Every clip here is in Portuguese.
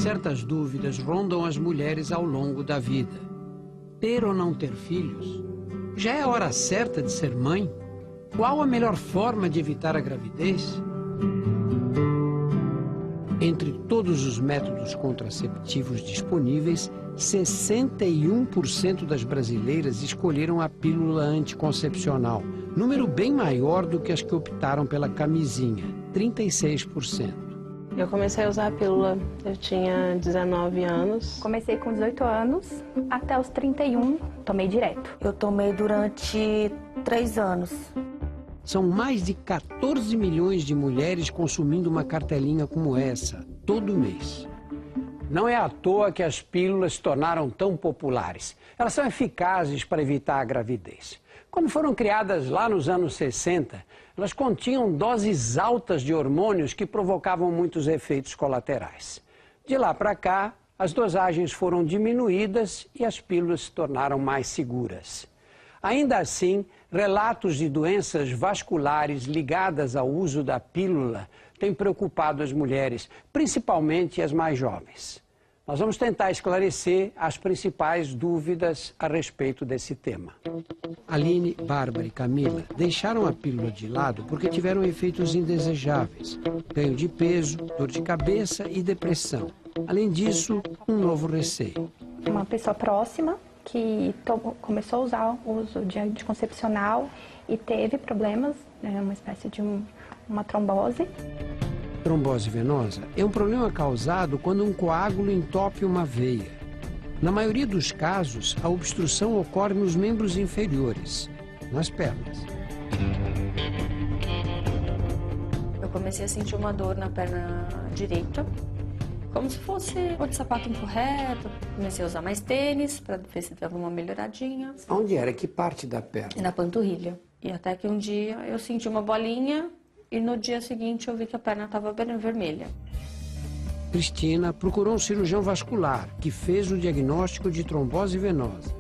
Certas dúvidas rondam as mulheres ao longo da vida. Ter ou não ter filhos? Já é a hora certa de ser mãe? Qual a melhor forma de evitar a gravidez? Entre todos os métodos contraceptivos disponíveis, 61% das brasileiras escolheram a pílula anticoncepcional, número bem maior do que as que optaram pela camisinha, 36%. Eu comecei a usar a pílula, eu tinha 19 anos. Comecei com 18 anos, até os 31, tomei direto. Eu tomei durante 3 anos. São mais de 14 milhões de mulheres consumindo uma cartelinha como essa, todo mês. Não é à toa que as pílulas se tornaram tão populares. Elas são eficazes para evitar a gravidez. Quando foram criadas lá nos anos 60, elas continham doses altas de hormônios que provocavam muitos efeitos colaterais. De lá para cá, as dosagens foram diminuídas e as pílulas se tornaram mais seguras. Ainda assim, relatos de doenças vasculares ligadas ao uso da pílula têm preocupado as mulheres, principalmente as mais jovens. Nós vamos tentar esclarecer as principais dúvidas a respeito desse tema. Aline, Bárbara e Camila deixaram a pílula de lado porque tiveram efeitos indesejáveis, ganho de peso, dor de cabeça e depressão. Além disso, um novo receio. Uma pessoa próxima que começou a usar o uso de anticoncepcional e teve problemas, uma espécie de uma trombose. Trombose venosa é um problema causado quando um coágulo entope uma veia. Na maioria dos casos, a obstrução ocorre nos membros inferiores, nas pernas. Eu comecei a sentir uma dor na perna direita, como se fosse de sapato muito reto. Comecei a usar mais tênis para ver se dava uma melhoradinha. Onde era? Que parte da perna? E na panturrilha. E até que um dia eu senti uma bolinha e no dia seguinte eu vi que a perna estava bem vermelha. Cristina procurou um cirurgião vascular que fez o diagnóstico de trombose venosa.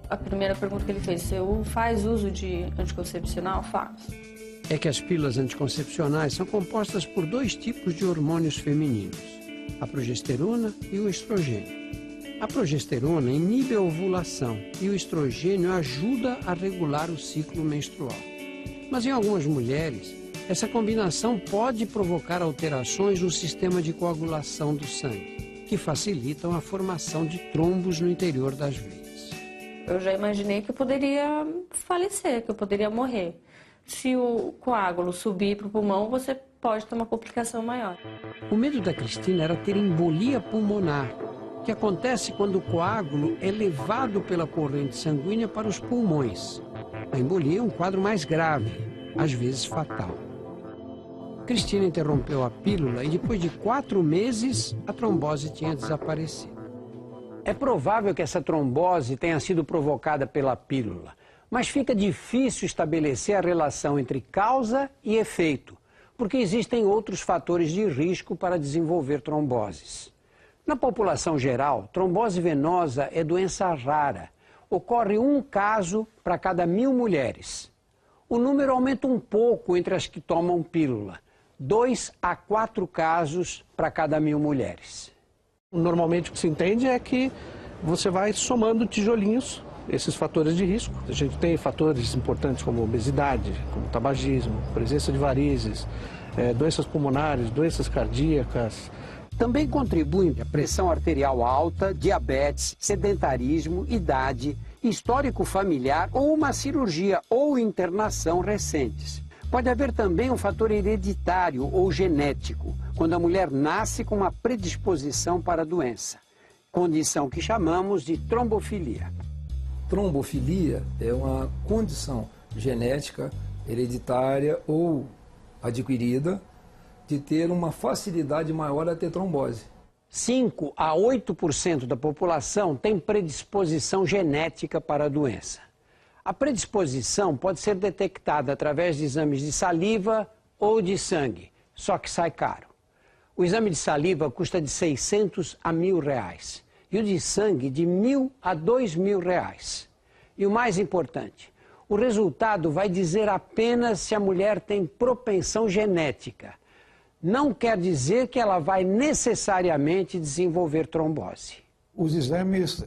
A primeira pergunta que ele fez: você faz uso de anticoncepcional? Faço. É que as pílulas anticoncepcionais são compostas por 2 tipos de hormônios femininos, a progesterona e o estrogênio. A progesterona inibe a ovulação e o estrogênio ajuda a regular o ciclo menstrual. Mas em algumas mulheres, essa combinação pode provocar alterações no sistema de coagulação do sangue, que facilitam a formação de trombos no interior das veias. Eu já imaginei que eu poderia falecer, que eu poderia morrer. Se o coágulo subir para o pulmão, você pode ter uma complicação maior. O medo da Cristina era ter embolia pulmonar, que acontece quando o coágulo é levado pela corrente sanguínea para os pulmões. A embolia é um quadro mais grave, às vezes fatal. Cristina interrompeu a pílula e depois de 4 meses, a trombose tinha desaparecido. É provável que essa trombose tenha sido provocada pela pílula, mas fica difícil estabelecer a relação entre causa e efeito, porque existem outros fatores de risco para desenvolver tromboses. Na população geral, trombose venosa é doença rara. Ocorre 1 caso para cada 1000 mulheres. O número aumenta um pouco entre as que tomam pílula. 2 a 4 casos para cada 1000 mulheres. Normalmente o que se entende é que você vai somando tijolinhos, esses fatores de risco. A gente tem fatores importantes como obesidade, como tabagismo, presença de varizes, doenças pulmonares, doenças cardíacas. Também contribuem a pressão arterial alta, diabetes, sedentarismo, idade, histórico familiar ou uma cirurgia ou internação recentes. Pode haver também um fator hereditário ou genético, quando a mulher nasce com uma predisposição para a doença, condição que chamamos de trombofilia. Trombofilia é uma condição genética, hereditária ou adquirida de ter uma facilidade maior a ter trombose. 5 a 8% da população tem predisposição genética para a doença. A predisposição pode ser detectada através de exames de saliva ou de sangue, só que sai caro. O exame de saliva custa de 600 a R$1.000 e o de sangue de R$1.000 a R$2.000. E o mais importante, o resultado vai dizer apenas se a mulher tem propensão genética. não quer dizer que ela vai necessariamente desenvolver trombose. Os exames,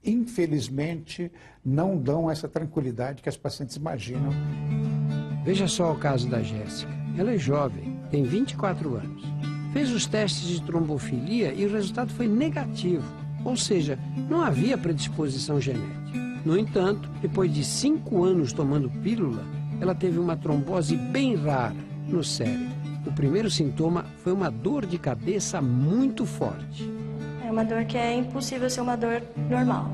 infelizmente, não dão essa tranquilidade que as pacientes imaginam. Veja só o caso da Jéssica. Ela é jovem, tem 24 anos. Fez os testes de trombofilia e o resultado foi negativo. Ou seja, não havia predisposição genética. No entanto, depois de 5 anos tomando pílula, ela teve uma trombose bem rara no cérebro. O primeiro sintoma foi uma dor de cabeça muito forte. É uma dor que é impossível ser uma dor normal.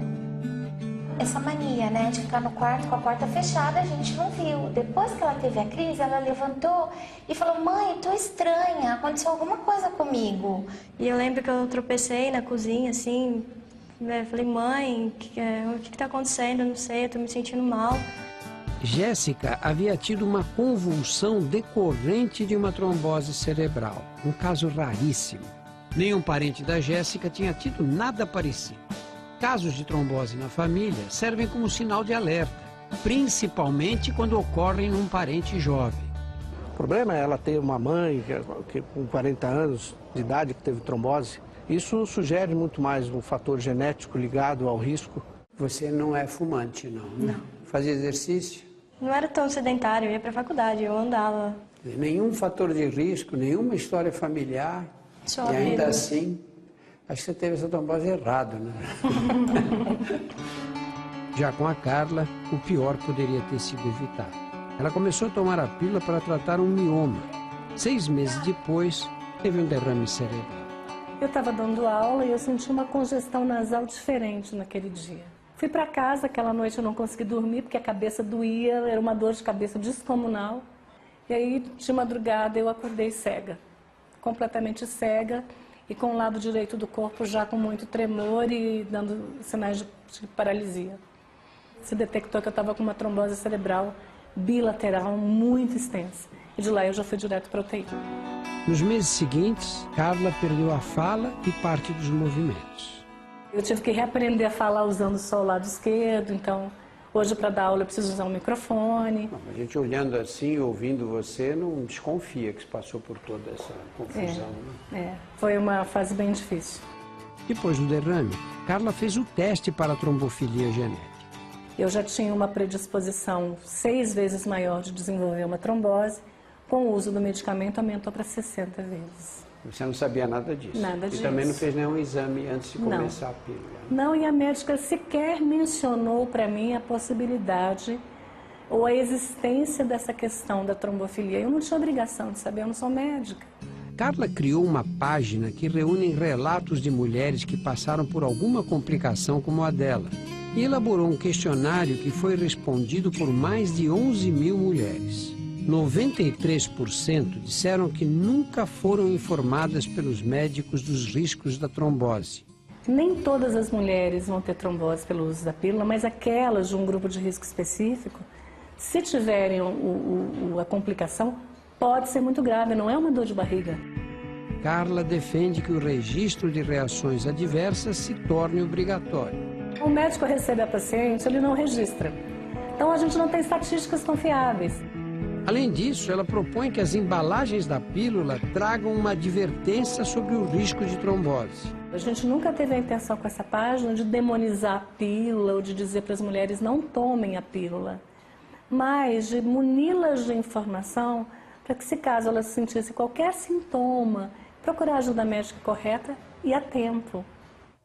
Essa mania, né, de ficar no quarto com a porta fechada, a gente não viu. Depois que ela teve a crise, ela levantou e falou: mãe, tô estranha, aconteceu alguma coisa comigo. E eu lembro que eu tropecei na cozinha, assim, né, falei: mãe, o que tá acontecendo? Eu não sei, eu tô me sentindo mal. Jéssica havia tido uma convulsão decorrente de uma trombose cerebral, um caso raríssimo. Nenhum parente da Jéssica tinha tido nada parecido. Casos de trombose na família servem como sinal de alerta, principalmente quando ocorrem em um parente jovem. O problema é ela ter uma mãe que com 40 anos de idade que teve trombose. Isso sugere muito mais um fator genético ligado ao risco. Você não é fumante, não? Não. Fazia exercício? Não era tão sedentário, eu ia pra faculdade, eu andava. Nenhum fator de risco, nenhuma história familiar. Só e ainda assim, acho que você teve essa trombose errado, né? Já com a Carla, o pior poderia ter sido evitado. Ela começou a tomar a pílula para tratar um mioma. 6 meses depois, teve um derrame cerebral. Eu estava dando aula e eu senti uma congestão nasal diferente naquele dia. Fui para casa, aquela noite eu não consegui dormir porque a cabeça doía, era uma dor de cabeça descomunal. E aí, de madrugada, eu acordei cega, completamente cega e com o lado direito do corpo já com muito tremor e dando sinais de paralisia. Se detectou que eu estava com uma trombose cerebral bilateral muito extensa. E de lá eu já fui direto para a UTI. Nos meses seguintes, Carla perdeu a fala e parte dos movimentos. Eu tive que reaprender a falar usando só o lado esquerdo, então hoje para dar aula eu preciso usar um microfone. A gente olhando assim, ouvindo você, não desconfia que você passou por toda essa confusão. Foi uma fase bem difícil. Depois do derrame, Carla fez o teste para a trombofilia genética. Eu já tinha uma predisposição 6 vezes maior de desenvolver uma trombose. Com o uso do medicamento aumentou para 60 vezes. Você não sabia nada disso? Nada disso. E também não fez nenhum exame antes de começar a pílula? Não, e a médica sequer mencionou para mim a possibilidade ou a existência dessa questão da trombofilia. Eu não tinha obrigação de saber, eu não sou médica. Carla criou uma página que reúne relatos de mulheres que passaram por alguma complicação como a dela e elaborou um questionário que foi respondido por mais de 11 mil mulheres. 93% disseram que nunca foram informadas pelos médicos dos riscos da trombose. Nem todas as mulheres vão ter trombose pelo uso da pílula, mas aquelas de um grupo de risco específico, se tiverem a complicação, pode ser muito grave, não é uma dor de barriga. Carla defende que o registro de reações adversas se torne obrigatório. O médico recebe a paciente, ele não registra. Então a gente não tem estatísticas confiáveis. Além disso, ela propõe que as embalagens da pílula tragam uma advertência sobre o risco de trombose. A gente nunca teve a intenção com essa página de demonizar a pílula ou de dizer para as mulheres não tomem a pílula, mas de muni-las de informação para que, se caso elas sentissem qualquer sintoma, procurar ajuda médica correta e a tempo.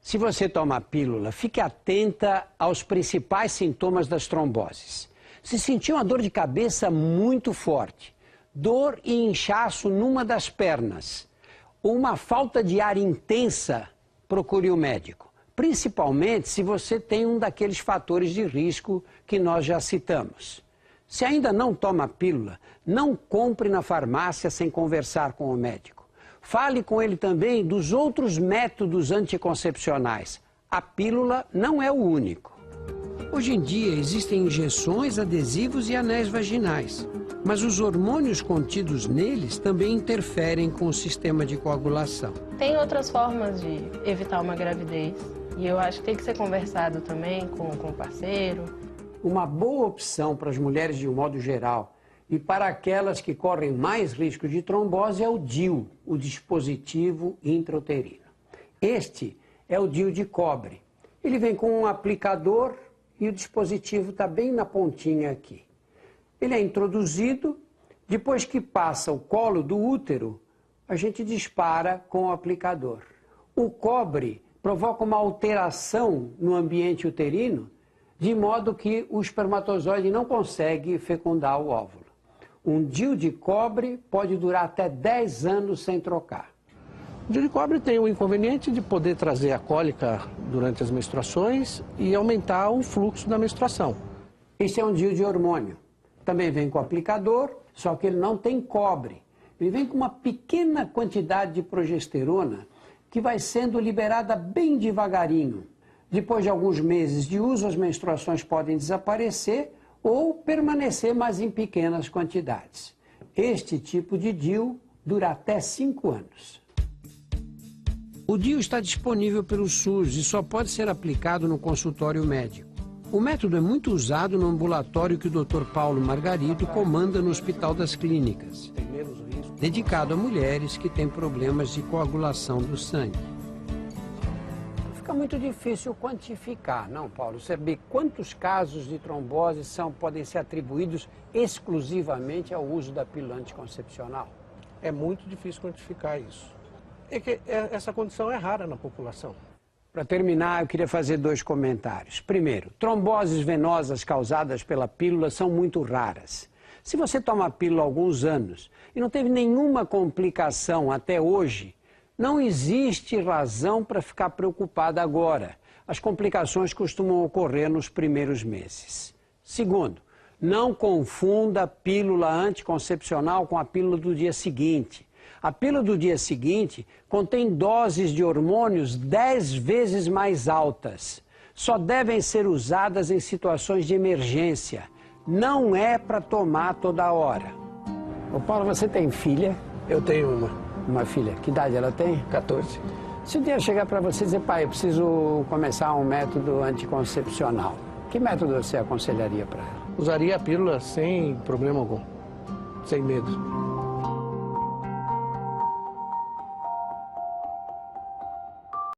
Se você toma a pílula, fique atenta aos principais sintomas das tromboses. Se sentir uma dor de cabeça muito forte, dor e inchaço numa das pernas, ou uma falta de ar intensa, procure o médico. Principalmente se você tem um daqueles fatores de risco que nós já citamos. Se ainda não toma a pílula, não compre na farmácia sem conversar com o médico. Fale com ele também dos outros métodos anticoncepcionais. A pílula não é o único. Hoje em dia existem injeções, adesivos e anéis vaginais, mas os hormônios contidos neles também interferem com o sistema de coagulação. Tem outras formas de evitar uma gravidez e eu acho que tem que ser conversado também com o parceiro. Uma boa opção para as mulheres de um modo geral E para aquelas que correm mais risco de trombose é o DIU, o dispositivo intrauterino. Este é o DIU de cobre. Ele vem com um aplicador e o dispositivo está bem na pontinha aqui. Ele é introduzido, depois que passa o colo do útero, a gente dispara com o aplicador. O cobre provoca uma alteração no ambiente uterino, de modo que o espermatozoide não consegue fecundar o óvulo. Um DIU de cobre pode durar até 10 anos sem trocar. O DIU de cobre tem o inconveniente de poder trazer a cólica durante as menstruações e aumentar o fluxo da menstruação. Esse é um DIU de hormônio. Também vem com aplicador, só que ele não tem cobre. Ele vem com uma pequena quantidade de progesterona que vai sendo liberada bem devagarinho. Depois de alguns meses de uso, as menstruações podem desaparecer ou permanecer, mas em pequenas quantidades. Este tipo de DIU dura até 5 anos. O DIU está disponível pelo SUS e só pode ser aplicado no consultório médico. O método é muito usado no ambulatório que o Dr. Paulo Margarito comanda no Hospital das Clínicas, dedicado a mulheres que têm problemas de coagulação do sangue. Fica muito difícil quantificar, não, Paulo? Saber quantos casos de trombose podem ser atribuídos exclusivamente ao uso da pílula anticoncepcional? É muito difícil quantificar isso. É que essa condição é rara na população. Para terminar, eu queria fazer 2 comentários. Primeiro, tromboses venosas causadas pela pílula são muito raras. Se você toma a pílula há alguns anos e não teve nenhuma complicação até hoje, não existe razão para ficar preocupado agora. As complicações costumam ocorrer nos primeiros meses. Segundo, não confunda a pílula anticoncepcional com a pílula do dia seguinte. A pílula do dia seguinte contém doses de hormônios 10 vezes mais altas. Só devem ser usadas em situações de emergência. Não é para tomar toda hora. Ô Paulo, você tem filha? Eu tenho uma. Uma filha. Que idade ela tem? 14. Se um dia chegar para você e dizer, pai, eu preciso começar um método anticoncepcional, que método você aconselharia para ela? Usaria a pílula sem problema algum, sem medo.